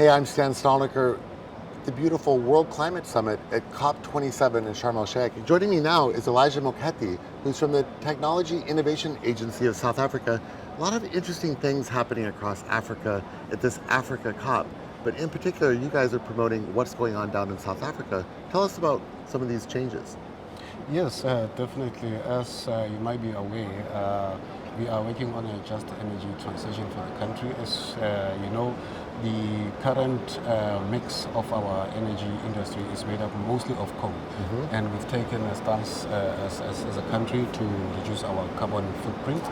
Hey, I'm Stan Stalnaker, the beautiful World Climate Summit at COP27 in Sharm el-Sheikh. Joining me now is Elijah Mokhethi, who's from the Technology Innovation Agency of South Africa. A lot of interesting things happening across Africa at this Africa COP, but in particular, you guys are promoting what's going on down in South Africa. Tell us about some of these changes. Yes, definitely. As you might be aware, we are working on a just energy transition for the country. As you know, the current mix of our energy industry is made up mostly of coal. And we've taken a stance as a country to reduce our carbon footprint.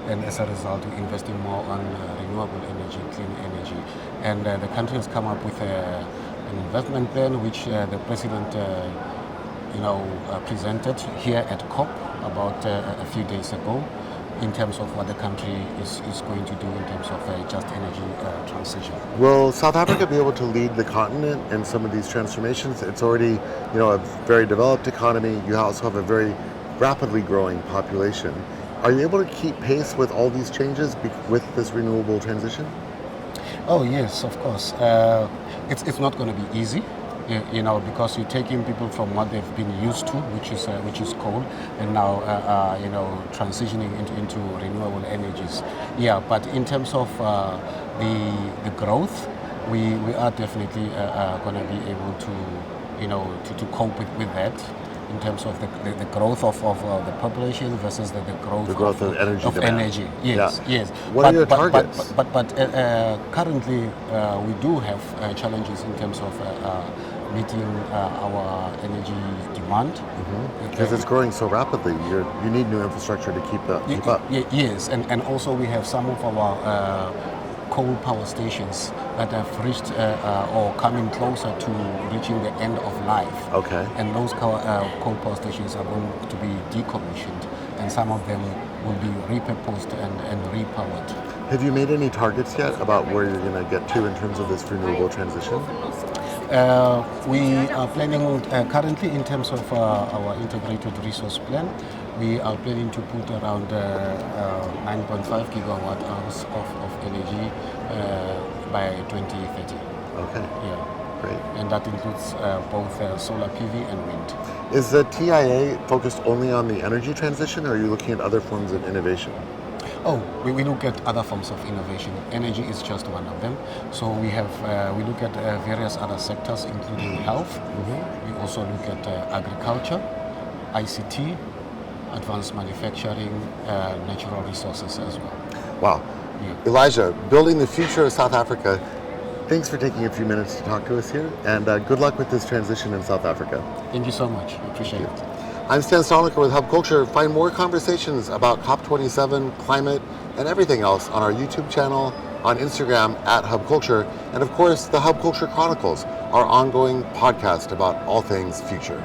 And as a result, we're investing more on renewable energy, clean energy. And the country has come up with an investment plan which the president presented here at COP about a few days ago in terms of what the country is going to do in terms of just energy transition. Will South Africa be able to lead the continent in some of these transformations? It's already, a very developed economy. You also have a very rapidly growing population. Are you able to keep pace with all these changes with this renewable transition? Oh yes, of course. It's not going to be easy. Because you're taking people from what they've been used to, which is coal, and now transitioning into renewable energies. Yeah, but in terms of the growth, we are definitely going to be able to cope with that. In terms of the growth of the population versus the growth of energy demand. Energy. Yes, yeah. yes. What are your targets? But currently we do have challenges in terms of meeting our energy demand. Because it's growing so rapidly, you need new infrastructure to keep up. Yes, and also we have some of our coal power stations that have reached or coming closer to reaching the end of life. Okay. And those coal power stations are going to be decommissioned, and some of them will be repurposed and repowered. Have you made any targets yet about where you're going to get to in terms of this renewable transition? We are planning currently in terms of our integrated resource plan. We are planning to put around 9.5 gigawatt hours of energy by 2030. Okay. Yeah. Great. And that includes both solar PV and wind. Is the TIA focused only on the energy transition, or are you looking at other forms of innovation? Oh, we look at other forms of innovation. Energy is just one of them. So we look at various other sectors, including health. We also look at agriculture, ICT, advanced manufacturing, natural resources as well. Wow. Yeah. Elijah, building the future of South Africa. Thanks for taking a few minutes to talk to us here, and good luck with this transition in South Africa. Thank you so much. I appreciate it. I'm Stan Stalnaker with Hub Culture. Find more conversations about COP27, climate, and everything else on our YouTube channel, on Instagram at Hub Culture, and of course, the Hub Culture Chronicles, our ongoing podcast about all things future.